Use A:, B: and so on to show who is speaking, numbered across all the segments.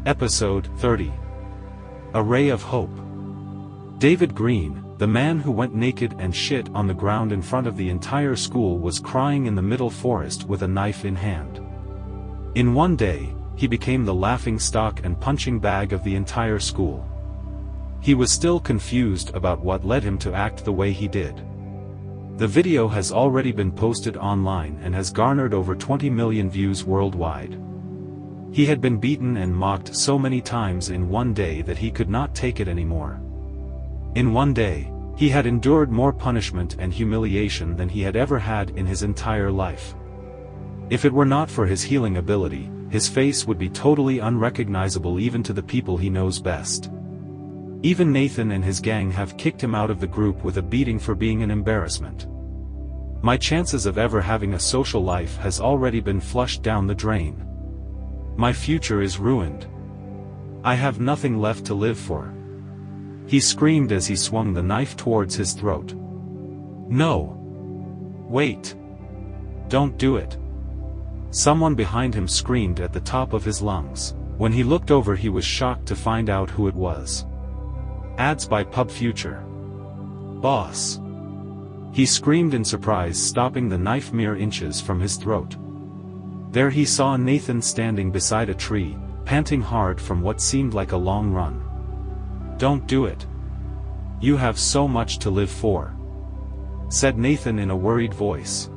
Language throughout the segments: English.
A: Episode 30. A Ray of Hope. David Green, the man who went naked and shit on the ground in front of the entire school, was crying in the middle forest with a knife in hand. In one day, he became the laughing stock and punching bag of the entire school. He was still confused about what led him to act the way he did. The video has already been posted online and has garnered over 20 million views worldwide. He had been beaten and mocked so many times in one day that he could not take it anymore. In one day, he had endured more punishment and humiliation than he had ever had in his entire life. If it were not for his healing ability, his face would be totally unrecognizable even to the people he knows best. Even Nathan and his gang have kicked him out of the group with a beating for being an embarrassment. My chances of ever having a social life has already been flushed down the drain. My future is ruined. I have nothing left to live for. He screamed as he swung the knife towards his throat. No. Wait. Don't do it. Someone behind him screamed at the top of his lungs. When he looked over, he was shocked to find out who it was. Ads by Pub Future. Boss. He screamed in surprise, stopping the knife mere inches from his throat. There he saw Nathan standing beside a tree, panting hard from what seemed like a long run. Don't do it. You have so much to live for, said Nathan in a worried voice.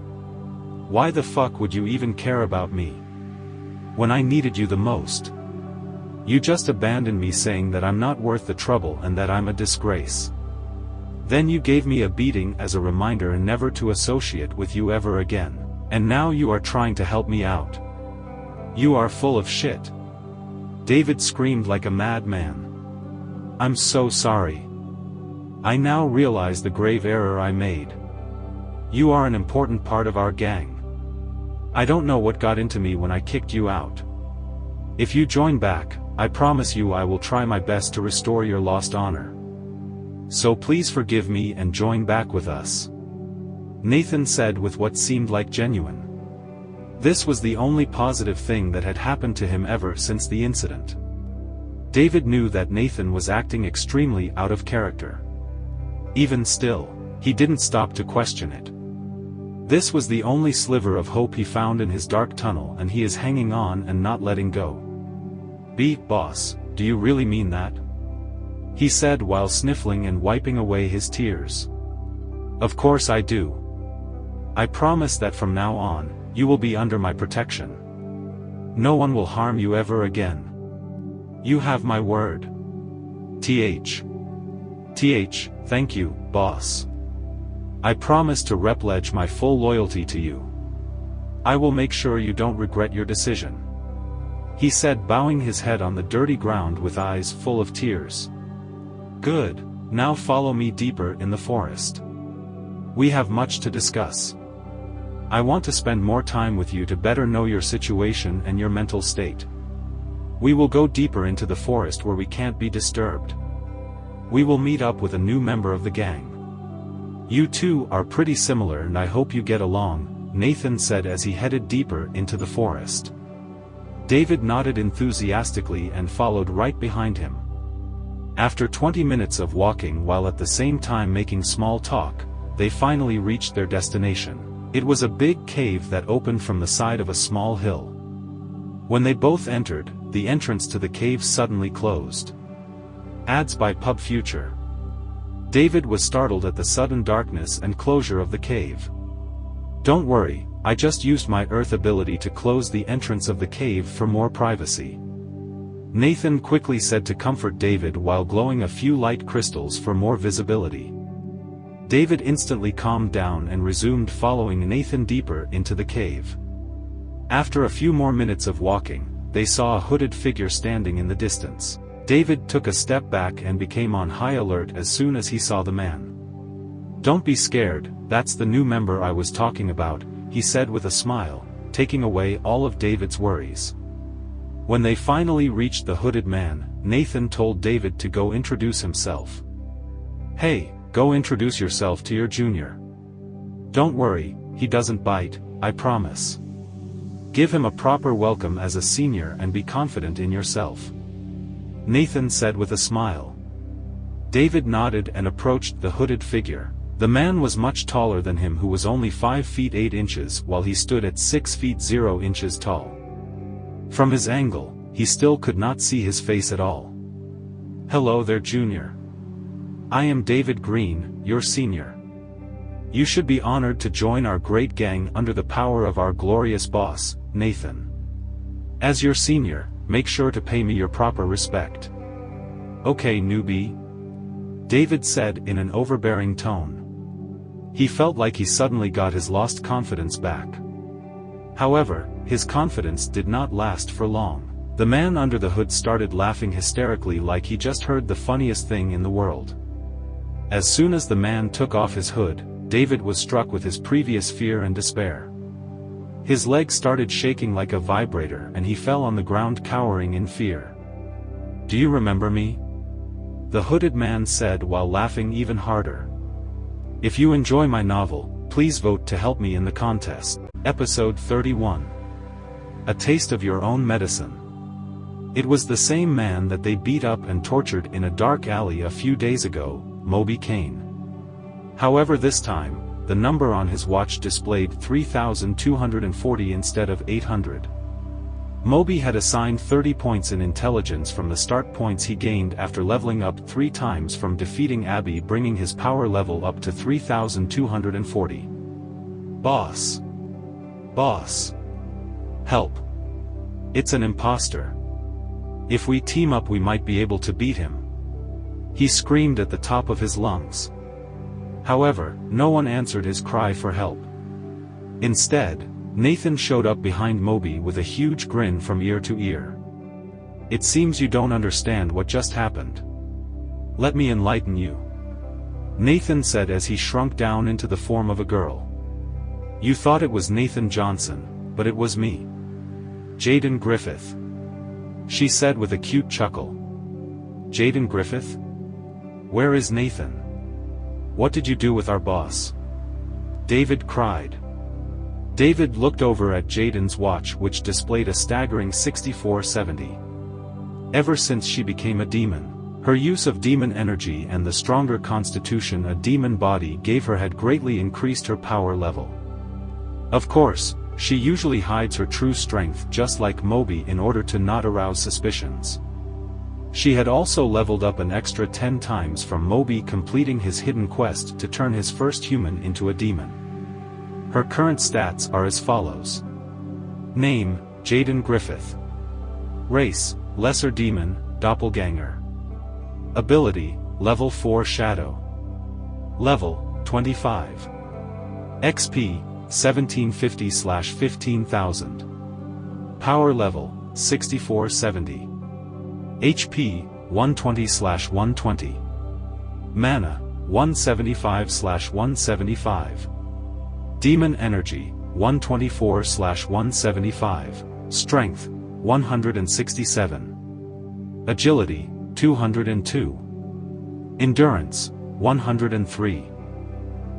A: Why the fuck would you even care about me when I needed you the most? You just abandoned me, saying that I'm not worth the trouble and that I'm a disgrace. Then you gave me a beating as a reminder and never to associate with you ever again. And now you are trying to help me out. You are full of shit. David screamed like a madman. I'm so sorry. I now realize the grave error I made. You are an important part of our gang. I don't know what got into me when I kicked you out. If you join back, I promise you I will try my best to restore your lost honor. So please forgive me and join back with us, Nathan said with what seemed like genuine. This was the only positive thing that had happened to him ever since the incident. David knew that Nathan was acting extremely out of character. Even still, he didn't stop to question it. This was the only sliver of hope he found in his dark tunnel, and he is hanging on and not letting go. Boss, do you really mean that? He said while sniffling and wiping away his tears. Of course I do. I promise that from now on, you will be under my protection. No one will harm you ever again. You have my word. Thank you, boss. I promise to pledge my full loyalty to you. I will make sure you don't regret your decision, he said, bowing his head on the dirty ground with eyes full of tears. Good, now follow me deeper in the forest. We have much to discuss. I want to spend more time with you to better know your situation and your mental state. We will go deeper into the forest where we can't be disturbed. We will meet up with a new member of the gang. You two are pretty similar and I hope you get along, Nathan said as he headed deeper into the forest. David nodded enthusiastically and followed right behind him. After 20 minutes of walking while at the same time making small talk, they finally reached their destination. It was a big cave that opened from the side of a small hill. When they both entered, the entrance to the cave suddenly closed. Ads by Pub Future. David was startled at the sudden darkness and closure of the cave. Don't worry, I just used my earth ability to close the entrance of the cave for more privacy, Nathan quickly said to comfort David while glowing a few light crystals for more visibility. David instantly calmed down and resumed following Nathan deeper into the cave. After a few more minutes of walking, they saw a hooded figure standing in the distance. David took a step back and became on high alert as soon as he saw the man. Don't be scared, that's the new member I was talking about, he said with a smile, taking away all of David's worries. When they finally reached the hooded man, Nathan told David to go introduce himself. Hey, go introduce yourself to your junior. Don't worry, he doesn't bite, I promise. Give him a proper welcome as a senior and be confident in yourself. Nathan said with a smile. David nodded and approached the hooded figure. The man was much taller than him, who was only 5 feet 8 inches while he stood at 6 feet 0 inches tall. From his angle, he still could not see his face at all. "Hello there, Junior. I am David Green, your senior. You should be honored to join our great gang under the power of our glorious boss, Nathan. As your senior, make sure to pay me your proper respect." "Okay, newbie," David said in an overbearing tone. He felt like he suddenly got his lost confidence back. However, his confidence did not last for long. The man under the hood started laughing hysterically like he just heard the funniest thing in the world. As soon as the man took off his hood, David was struck with his previous fear and despair. His legs started shaking like a vibrator and he fell on the ground cowering in fear. "Do you remember me?" the hooded man said while laughing even harder. "If you enjoy my novel, please vote to help me in the contest." Episode 31. A Taste of Your Own Medicine. It was the same man that they beat up and tortured in a dark alley a few days ago, Moby Kane. However, this time, the number on his watch displayed 3,240 instead of 800. Moby had assigned 30 points in intelligence from the start points he gained after leveling up 3 times from defeating Abby, bringing his power level up to 3,240. "Boss! Boss! Help! It's an imposter. If we team up we might be able to beat him," he screamed at the top of his lungs. However, no one answered his cry for help. Instead, Nathan showed up behind Moby with a huge grin from ear to ear. "It seems you don't understand what just happened. Let me enlighten you," Nathan said as he shrunk down into the form of a girl. "You thought it was Nathan Johnson, but it was me. Jaden Griffith," she said with a cute chuckle. "Jaden Griffith? Where is Nathan? What did you do with our boss?" David cried. David looked over at Jaden's watch, which displayed a staggering 6470. Ever since she became a demon, her use of demon energy and the stronger constitution a demon body gave her had greatly increased her power level. Of course, she usually hides her true strength just like Moby in order to not arouse suspicions. She had also leveled up an extra 10 times from Moby completing his hidden quest to turn his first human into a demon. Her current stats are as follows. Name, Jaden Griffith. Race, Lesser Demon, Doppelganger. Ability, Level 4 Shadow. Level, 25. XP, 1750/15,000. Power level, 6470. HP, 120/120. Mana, 175/175. Demon Energy, 124/175. Strength, 167. Agility, 202. Endurance, 103.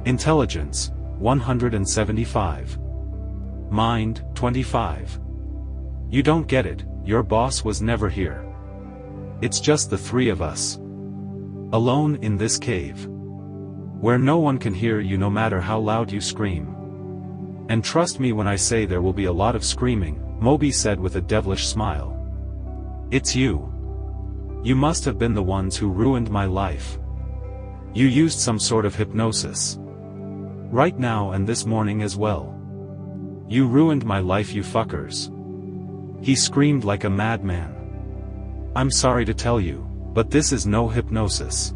A: Intelligence, 175. Mind, 25. You don't get it, your boss was never here. It's just the 3 of us. Alone in this cave. Where no one can hear you no matter how loud you scream. And trust me when I say there will be a lot of screaming, Moby said with a devilish smile. It's you. You must have been the ones who ruined my life. You used some sort of hypnosis. Right now and this morning as well. You ruined my life, you fuckers. He screamed like a madman. I'm sorry to tell you, but this is no hypnosis.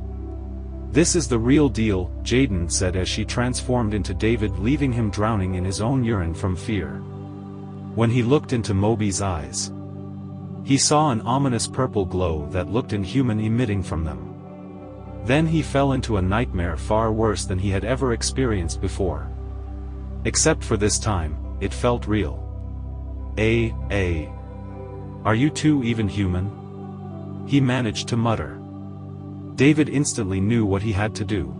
A: This is the real deal, Jaden said as she transformed into David, leaving him drowning in his own urine from fear. When he looked into Moby's eyes, he saw an ominous purple glow that looked inhuman emitting from them. Then he fell into a nightmare far worse than he had ever experienced before. Except for this time, it felt real. Are you two even human? He managed to mutter. David instantly knew what he had to do.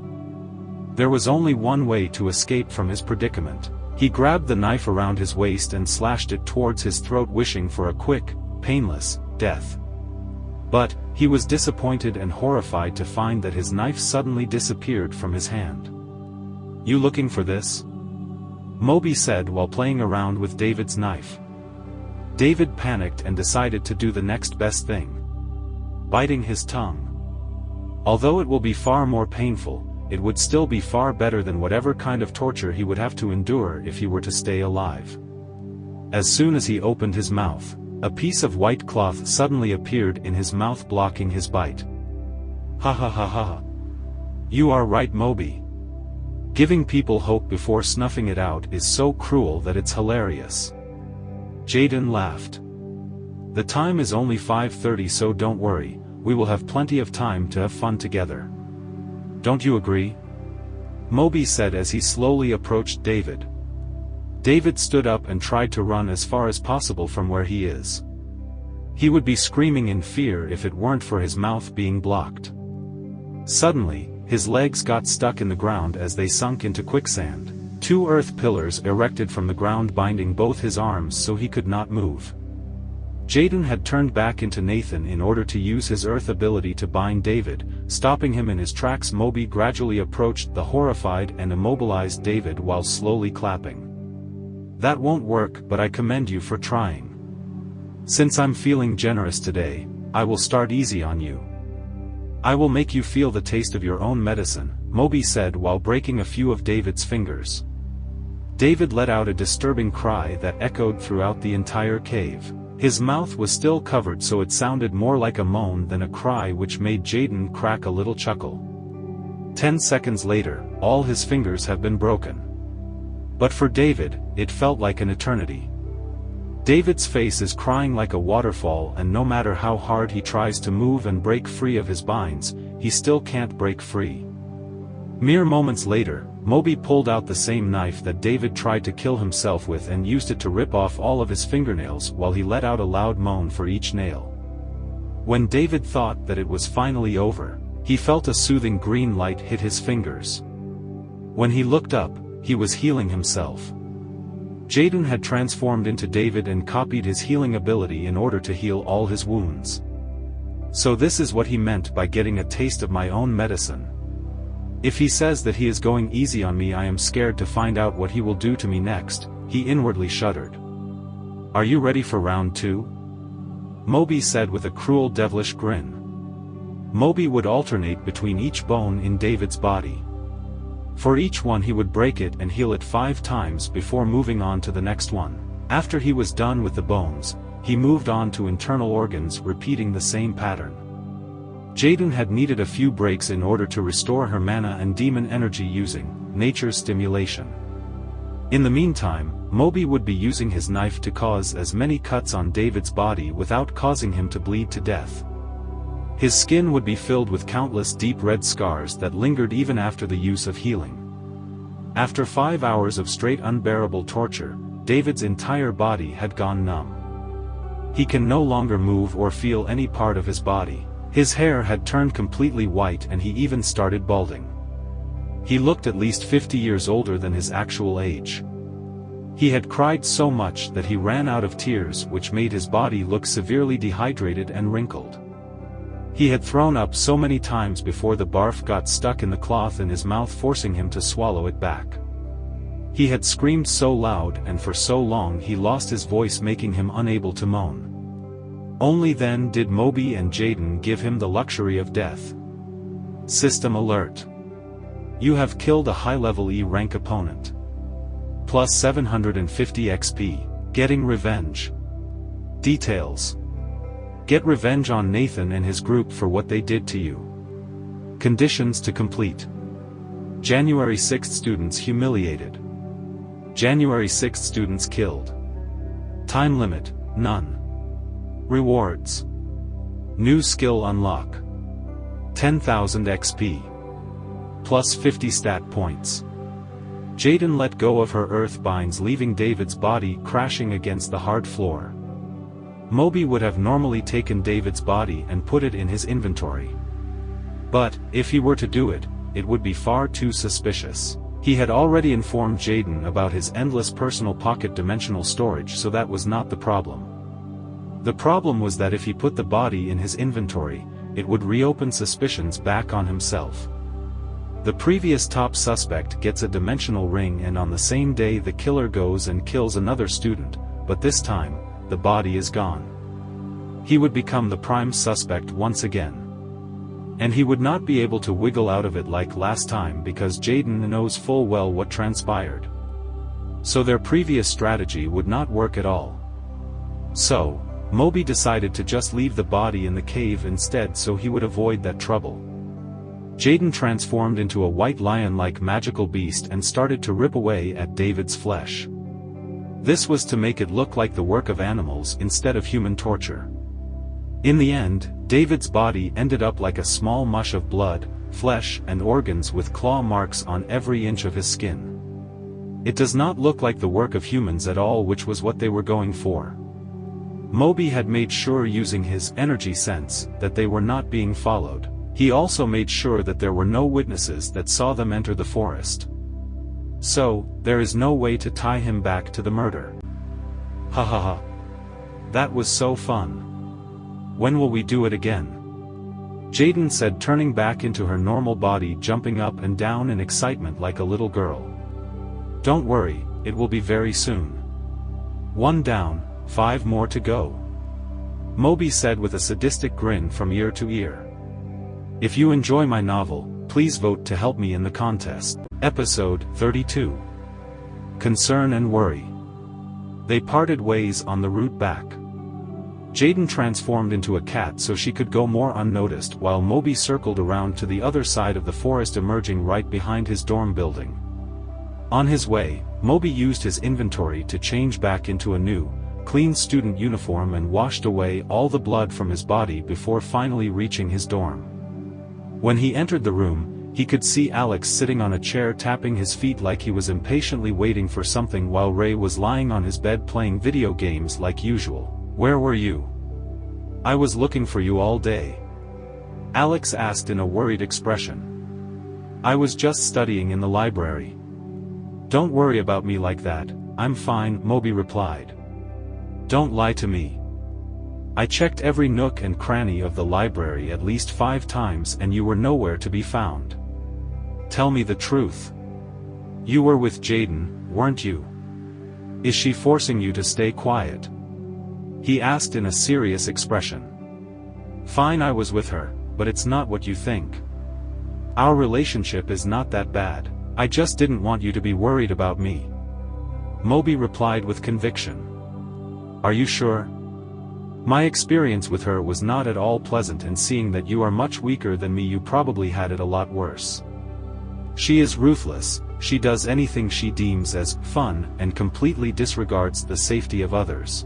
A: There was only one way to escape from his predicament. He grabbed the knife around his waist and slashed it towards his throat, wishing for a quick, painless death. But, he was disappointed and horrified to find that his knife suddenly disappeared from his hand. "You looking for this?" Moby said while playing around with David's knife. David panicked and decided to do the next best thing. Biting his tongue. Although it will be far more painful, it would still be far better than whatever kind of torture he would have to endure if he were to stay alive. As soon as he opened his mouth, a piece of white cloth suddenly appeared in his mouth blocking his bite. "Ha ha ha ha. You are right, Moby. Giving people hope before snuffing it out is so cruel that it's hilarious." Jaden laughed. "The time is only 5:30, so don't worry, we will have plenty of time to have fun together. Don't you agree?" Moby said as he slowly approached David. David stood up and tried to run as far as possible from where he is. He would be screaming in fear if it weren't for his mouth being blocked. Suddenly, his legs got stuck in the ground as they sunk into quicksand. 2 earth pillars erected from the ground binding both his arms so he could not move. Jaden had turned back into Nathan in order to use his earth ability to bind David, stopping him in his tracks. Moby gradually approached the horrified and immobilized David while slowly clapping. "That won't work, but I commend you for trying. Since I'm feeling generous today, I will start easy on you. I will make you feel the taste of your own medicine," Moby said while breaking a few of David's fingers. David let out a disturbing cry that echoed throughout the entire cave. His mouth was still covered so it sounded more like a moan than a cry, which made Jaden crack a little chuckle. 10 seconds later, all his fingers have been broken. But for David, it felt like an eternity. David's face is crying like a waterfall, and no matter how hard he tries to move and break free of his binds, he still can't break free. Mere moments later, Moby pulled out the same knife that David tried to kill himself with and used it to rip off all of his fingernails while he let out a loud moan for each nail. When David thought that it was finally over, he felt a soothing green light hit his fingers. When he looked up, he was healing himself. Jaden had transformed into David and copied his healing ability in order to heal all his wounds. So this is what he meant by getting a taste of my own medicine. If he says that he is going easy on me, I am scared to find out what he will do to me next, he inwardly shuddered. "Are you ready for round 2? Moby said with a cruel devilish grin. Moby would alternate between each bone in David's body. For each one he would break it and heal it 5 times before moving on to the next one. After he was done with the bones, he moved on to internal organs, repeating the same pattern. Jaden had needed a few breaks in order to restore her mana and demon energy using nature's stimulation. In the meantime, Moby would be using his knife to cause as many cuts on David's body without causing him to bleed to death. His skin would be filled with countless deep red scars that lingered even after the use of healing. After 5 hours of straight unbearable torture, David's entire body had gone numb. He can no longer move or feel any part of his body. His hair had turned completely white and he even started balding. He looked at least 50 years older than his actual age. He had cried so much that he ran out of tears, which made his body look severely dehydrated and wrinkled. He had thrown up so many times before the barf got stuck in the cloth in his mouth, forcing him to swallow it back. He had screamed so loud and for so long he lost his voice, making him unable to moan. Only then did Moby and Jaden give him the luxury of death. System alert. You have killed a high-level E rank opponent. Plus 750 XP. Getting revenge. Details. Get revenge on Nathan and his group for what they did to you. Conditions to complete. January 6th students humiliated. January 6th students killed. Time limit, none. Rewards. New skill unlock. 10,000 XP. Plus 50 stat points. Jaden let go of her earth binds, leaving David's body crashing against the hard floor. Moby would have normally taken David's body and put it in his inventory. But, if he were to do it, it would be far too suspicious. He had already informed Jaden about his endless personal pocket dimensional storage, so that was not the problem. The problem was that if he put the body in his inventory, it would reopen suspicions back on himself. The previous top suspect gets a dimensional ring, and on the same day the killer goes and kills another student, but this time, the body is gone. He would become the prime suspect once again. And he would not be able to wiggle out of it like last time because Jaden knows full well what transpired. So their previous strategy would not work at all. So, Moby decided to just leave the body in the cave instead so he would avoid that trouble. Jaden transformed into a white lion-like magical beast and started to rip away at David's flesh. This was to make it look like the work of animals instead of human torture. In the end, David's body ended up like a small mush of blood, flesh and organs with claw marks on every inch of his skin. It does not look like the work of humans at all, which was what they were going for. Moby had made sure using his energy sense that they were not being followed. He also made sure that there were no witnesses that saw them enter the forest. So, there is no way to tie him back to the murder. Ha ha ha. That was so fun. When will we do it again? Jaden said, turning back into her normal body, jumping up and down in excitement like a little girl. Don't worry, it will be very soon. 1 down, 5 more to go. Moby said with a sadistic grin from ear to ear. If you enjoy my novel, please vote to help me in the contest. Episode 32. Concern and Worry. They parted ways on the route back. Jaden transformed into a cat so she could go more unnoticed, while Moby circled around to the other side of the forest, emerging right behind his dorm building. On his way, Moby used his inventory to change back into a new, clean student uniform and washed away all the blood from his body before finally reaching his dorm. When he entered the room, he could see Alex sitting on a chair tapping his feet like he was impatiently waiting for something, while Ray was lying on his bed playing video games like usual. Where were you? I was looking for you all day. Alex asked in a worried expression. I was just studying in the library. Don't worry about me like that, I'm fine, Moby replied. Don't lie to me. I checked every nook and cranny of the library at least 5 times and you were nowhere to be found. Tell me the truth. You were with Jaden, weren't you? Is she forcing you to stay quiet? He asked in a serious expression. Fine, I was with her, but it's not what you think. Our relationship is not that bad. I just didn't want you to be worried about me. Moby replied with conviction. Are you sure? My experience with her was not at all pleasant, and seeing that you are much weaker than me, you probably had it a lot worse. She is ruthless, she does anything she deems as fun and completely disregards the safety of others.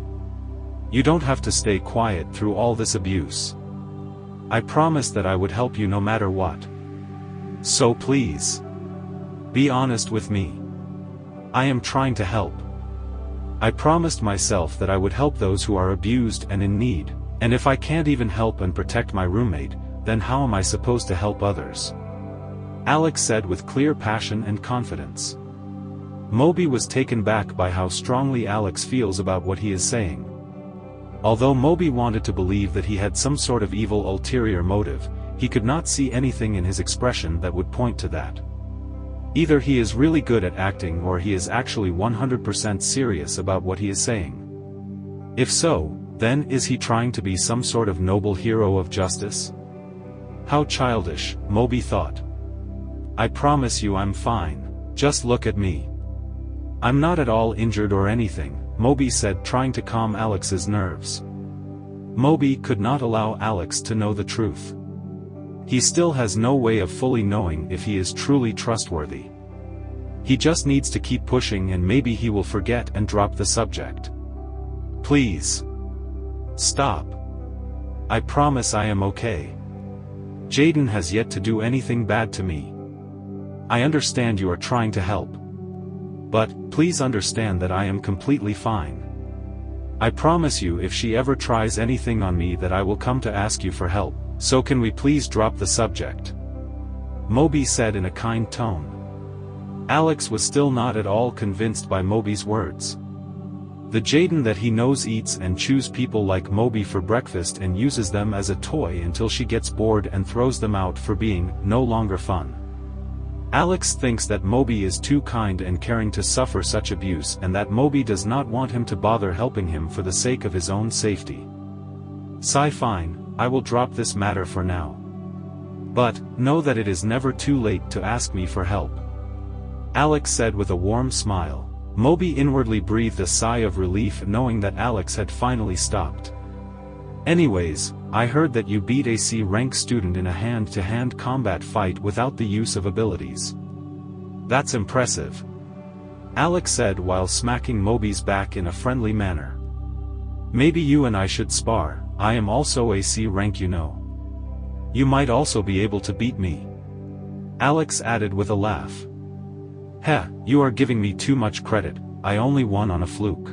A: You don't have to stay quiet through all this abuse. I promised that I would help you no matter what. So please, be honest with me. I am trying to help. I promised myself that I would help those who are abused and in need, and if I can't even help and protect my roommate, then how am I supposed to help others? Alex said with clear passion and confidence. Moby was taken back by how strongly Alex feels about what he is saying. Although Moby wanted to believe that he had some sort of evil ulterior motive, he could not see anything in his expression that would point to that. Either he is really good at acting or he is actually 100% serious about what he is saying. If so, then is he trying to be some sort of noble hero of justice? How childish, Moby thought. I promise you I'm fine, just look at me. I'm not at all injured or anything, Moby said, trying to calm Alex's nerves. Moby could not allow Alex to know the truth. He still has no way of fully knowing if he is truly trustworthy. He just needs to keep pushing and maybe he will forget and drop the subject. Please. Stop. I promise I am okay. Jaden has yet to do anything bad to me. I understand you are trying to help. But, please understand that I am completely fine. I promise you if she ever tries anything on me that I will come to ask you for help, so can we please drop the subject? Moby said in a kind tone. Alex was still not at all convinced by Moby's words. The Jaden that he knows eats and chews people like Moby for breakfast and uses them as a toy until she gets bored and throws them out for being no longer fun. Alex thinks that Moby is too kind and caring to suffer such abuse and that Moby does not want him to bother helping him for the sake of his own safety. Fine, I will drop this matter for now. But, know that it is never too late to ask me for help. Alex said with a warm smile. Moby inwardly breathed a sigh of relief knowing that Alex had finally stopped. Anyways, I heard that you beat a C-rank student in a hand-to-hand combat fight without the use of abilities. That's impressive. Alex said while smacking Moby's back in a friendly manner. Maybe you and I should spar, I am also a C-rank, you know. You might also be able to beat me. Alex added with a laugh. Heh, you are giving me too much credit, I only won on a fluke.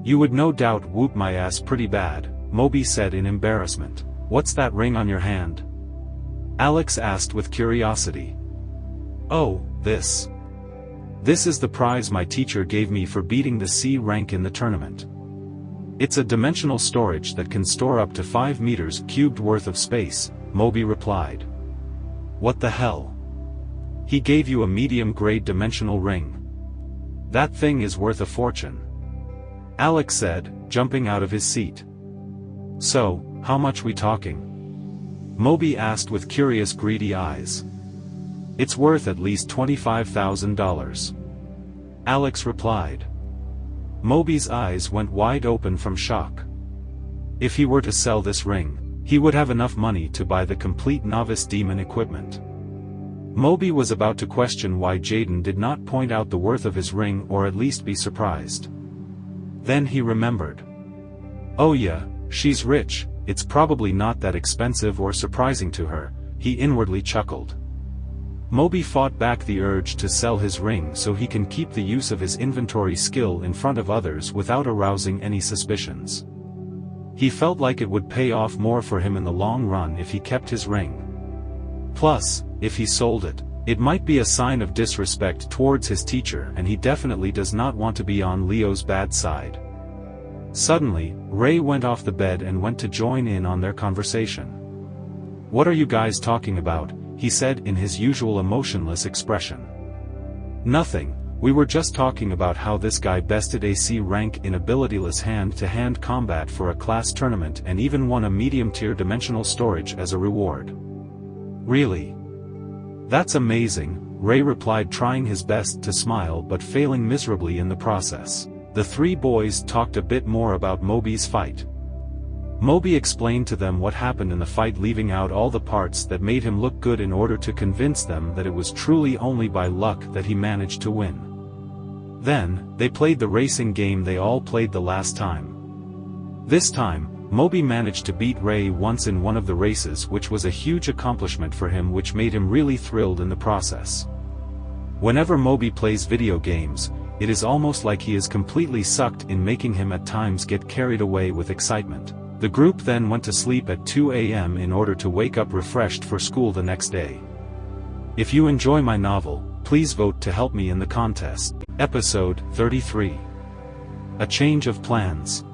A: You would no doubt whoop my ass pretty bad, Moby said in embarrassment. What's that ring on your hand? Alex asked with curiosity. Oh, this. This is the prize my teacher gave me for beating the C rank in the tournament. It's a dimensional storage that can store up to 5 meters cubed worth of space, Moby replied. What the hell? He gave you a medium-grade dimensional ring. That thing is worth a fortune. Alex said, jumping out of his seat. So, how much we talking? Moby asked with curious greedy eyes. It's worth at least $25,000. Alex replied. Moby's eyes went wide open from shock. If he were to sell this ring, he would have enough money to buy the complete novice demon equipment. Moby was about to question why Jaden did not point out the worth of his ring or at least be surprised. Then he remembered. Oh yeah, she's rich, it's probably not that expensive or surprising to her, he inwardly chuckled. Moby fought back the urge to sell his ring so he can keep the use of his inventory skill in front of others without arousing any suspicions. He felt like it would pay off more for him in the long run if he kept his ring. Plus, if he sold it, it might be a sign of disrespect towards his teacher and he definitely does not want to be on Leo's bad side. Suddenly, Ray went off the bed and went to join in on their conversation. What are you guys talking about? He said in his usual emotionless expression. Nothing, we were just talking about how this guy bested a C rank in abilityless hand-to-hand combat for a class tournament and even won a medium-tier dimensional storage as a reward. Really? That's amazing, Ray replied, trying his best to smile but failing miserably in the process. The three boys talked a bit more about Moby's fight. Moby explained to them what happened in the fight, leaving out all the parts that made him look good in order to convince them that it was truly only by luck that he managed to win. Then, they played the racing game they all played the last time. This time, Moby managed to beat Ray once in one of the races, which was a huge accomplishment for him, which made him really thrilled in the process. Whenever Moby plays video games, it is almost like he is completely sucked in, making him at times get carried away with excitement. The group then went to sleep at 2 a.m. in order to wake up refreshed for school the next day. If you enjoy my novel, please vote to help me in the contest. Episode 33. A Change of Plans.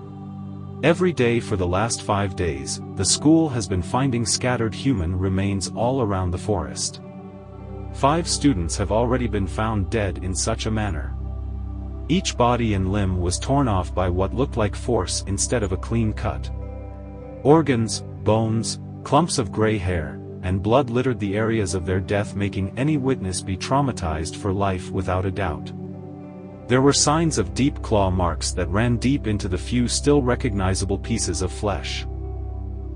A: Every day for the last 5 days, the school has been finding scattered human remains all around the forest. 5 students have already been found dead in such a manner. Each body and limb was torn off by what looked like force instead of a clean cut. Organs, bones, clumps of gray hair, and blood littered the areas of their death, making any witness be traumatized for life without a doubt. There were signs of deep claw marks that ran deep into the few still recognizable pieces of flesh.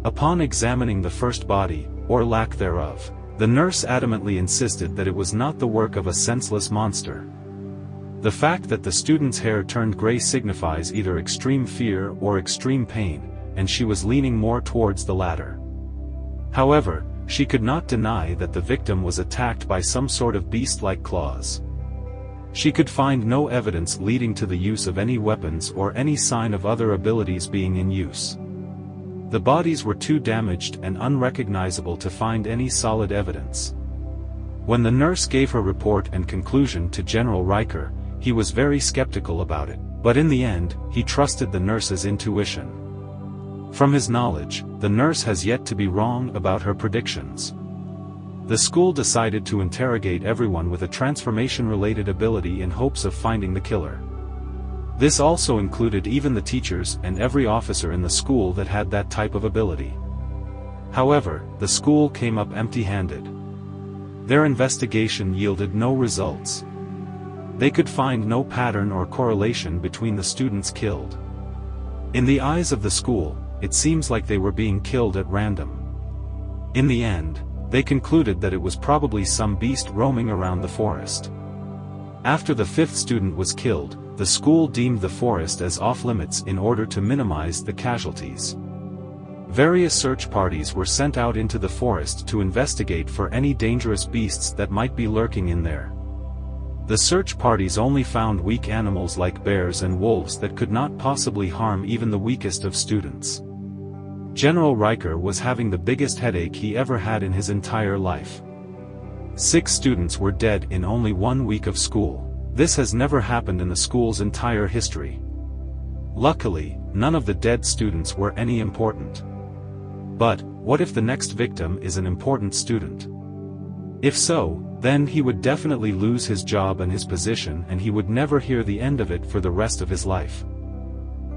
A: Upon examining the first body, or lack thereof, the nurse adamantly insisted that it was not the work of a senseless monster. The fact that the student's hair turned gray signifies either extreme fear or extreme pain, and she was leaning more towards the latter. However, she could not deny that the victim was attacked by some sort of beast-like claws. She could find no evidence leading to the use of any weapons or any sign of other abilities being in use. The bodies were too damaged and unrecognizable to find any solid evidence. When the nurse gave her report and conclusion to General Riker, he was very skeptical about it. But in the end, he trusted the nurse's intuition. From his knowledge, the nurse has yet to be wrong about her predictions. The school decided to interrogate everyone with a transformation-related ability in hopes of finding the killer. This also included even the teachers and every officer in the school that had that type of ability. However, the school came up empty-handed. Their investigation yielded no results. They could find no pattern or correlation between the students killed. In the eyes of the school, it seems like they were being killed at random. In the end, they concluded that it was probably some beast roaming around the forest. After the fifth student was killed, the school deemed the forest as off-limits in order to minimize the casualties. Various search parties were sent out into the forest to investigate for any dangerous beasts that might be lurking in there. The search parties only found weak animals like bears and wolves that could not possibly harm even the weakest of students. General Riker was having the biggest headache he ever had in his entire life. 6 students were dead in only 1 week of school. This has never happened in the school's entire history. Luckily, none of the dead students were any important. But, what if the next victim is an important student? If so, then he would definitely lose his job and his position, and he would never hear the end of it for the rest of his life.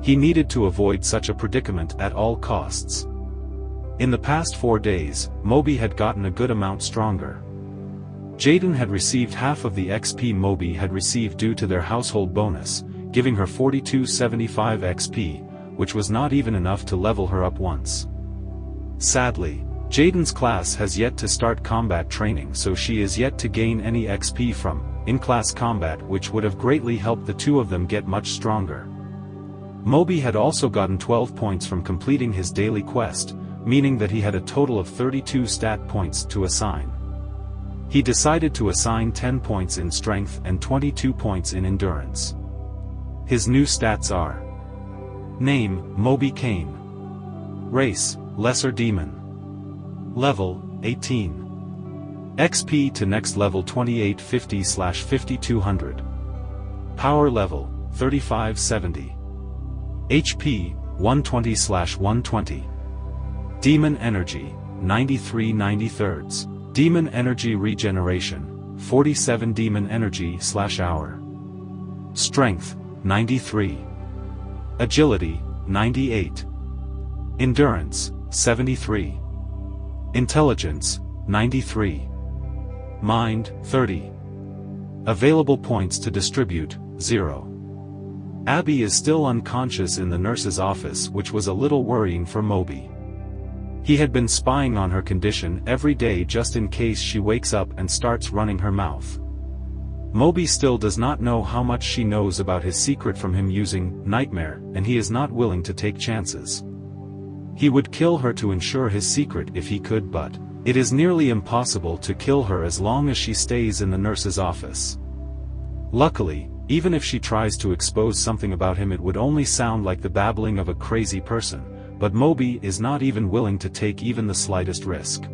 A: He needed to avoid such a predicament at all costs. In the past 4 days, Moby had gotten a good amount stronger. Jaden had received half of the XP Moby had received due to their household bonus, giving her 4275 XP, which was not even enough to level her up once. Sadly, Jaden's class has yet to start combat training, so she is yet to gain any XP from in-class combat, which would have greatly helped the two of them get much stronger. Moby had also gotten 12 points from completing his daily quest, meaning that he had a total of 32 stat points to assign. He decided to assign 10 points in strength and 22 points in endurance. His new stats are: Name, Moby Kane. Race, Lesser Demon. Level, 18. XP to next level 2850/5200. Power level, 3570. HP, 120/120. Demon Energy, 93/93. Demon Energy Regeneration, 47 Demon Energy/hour. Strength, 93. Agility, 98. Endurance, 73. Intelligence, 93. Mind, 30. Available points to distribute, 0. Abby is still unconscious in the nurse's office, which was a little worrying for Moby. He had been spying on her condition every day just in case she wakes up and starts running her mouth. Moby still does not know how much she knows about his secret from him using Nightmare, and he is not willing to take chances. He would kill her to ensure his secret if he could, but it is nearly impossible to kill her as long as she stays in the nurse's office. Luckily, even if she tries to expose something about him, it would only sound like the babbling of a crazy person. But Moby is not even willing to take even the slightest risk.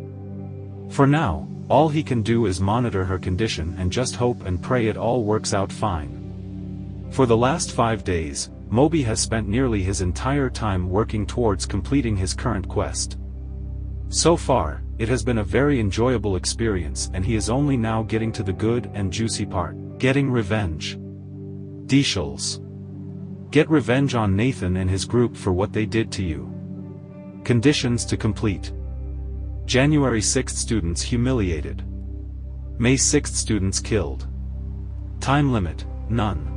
A: For now, all he can do is monitor her condition and just hope and pray it all works out fine. For the last 5 days, Moby has spent nearly his entire time working towards completing his current quest. So far, it has been a very enjoyable experience, and he is only now getting to the good and juicy part: getting revenge. Deschels. Get revenge on Nathan and his group for what they did to you. Conditions to complete. January 6th students humiliated. May 6th students killed. Time limit, none.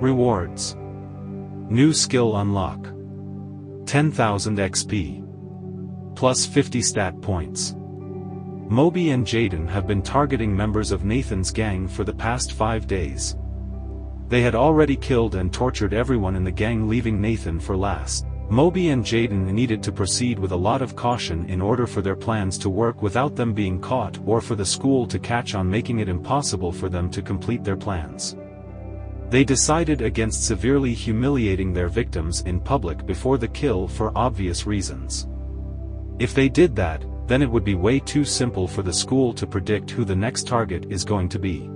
A: Rewards. New skill unlock. 10,000 XP. Plus 50 stat points. Moby and Jaden have been targeting members of Nathan's gang for the past 5 days. They had already killed and tortured everyone in the gang, leaving Nathan for last. Moby and Jaden needed to proceed with a lot of caution in order for their plans to work without them being caught, or for the school to catch on, making it impossible for them to complete their plans. They decided against severely humiliating their victims in public before the kill for obvious reasons. If they did that, then it would be way too simple for the school to predict who the next target is going to be.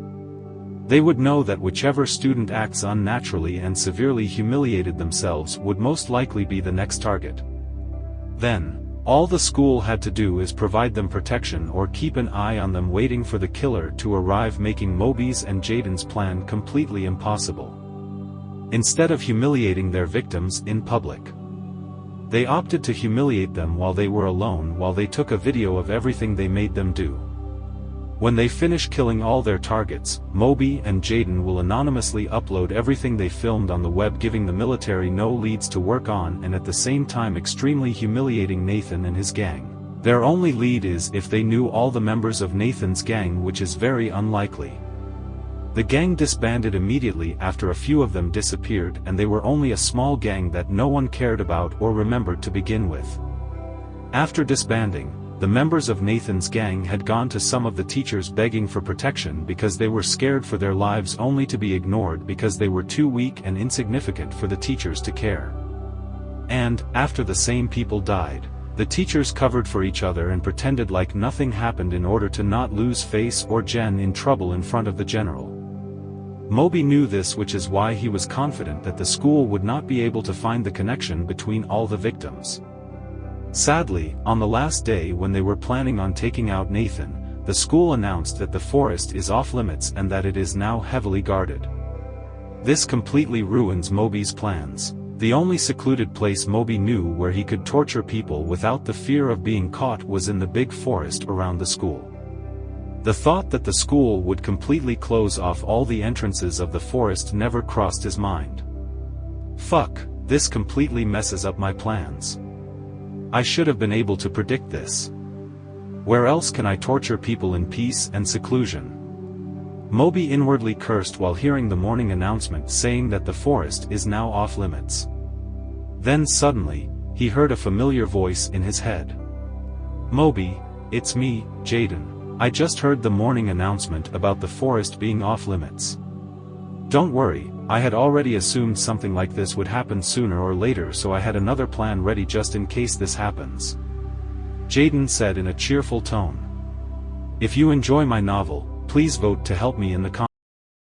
A: They would know that whichever student acts unnaturally and severely humiliated themselves would most likely be the next target. Then, all the school had to do is provide them protection or keep an eye on them, waiting for the killer to arrive, making Moby's and Jaden's plan completely impossible. Instead of humiliating their victims in public, they opted to humiliate them while they were alone, while they took a video of everything they made them do. When they finish killing all their targets, Moby and Jaden will anonymously upload everything they filmed on the web, giving the military no leads to work on and at the same time extremely humiliating Nathan and his gang. Their only lead is if they knew all the members of Nathan's gang, which is very unlikely. The gang disbanded immediately after a few of them disappeared, and they were only a small gang that no one cared about or remembered to begin with. After disbanding, the members of Nathan's gang had gone to some of the teachers begging for protection because they were scared for their lives, only to be ignored because they were too weak and insignificant for the teachers to care. And, after the same people died, the teachers covered for each other and pretended like nothing happened in order to not lose face or Jen in trouble in front of the general. Moby knew this, which is why he was confident that the school would not be able to find the connection between all the victims. Sadly, on the last day when they were planning on taking out Nathan, the school announced that the forest is off limits and that it is now heavily guarded. This completely ruins Moby's plans. The only secluded place Moby knew where he could torture people without the fear of being caught was in the big forest around the school. The thought that the school would completely close off all the entrances of the forest never crossed his mind. Fuck, this completely messes up my plans. I should have been able to predict this. Where else can I torture people in peace and seclusion? Moby inwardly cursed while hearing the morning announcement saying that the forest is now off limits. Then suddenly, he heard a familiar voice in his head. Moby, it's me, Jaden. I just heard the morning announcement about the forest being off limits. Don't worry, I had already assumed something like this would happen sooner or later, so I had another plan ready just in case this happens. Jaden said in a cheerful tone. If you enjoy my novel, please vote to help me in the comments.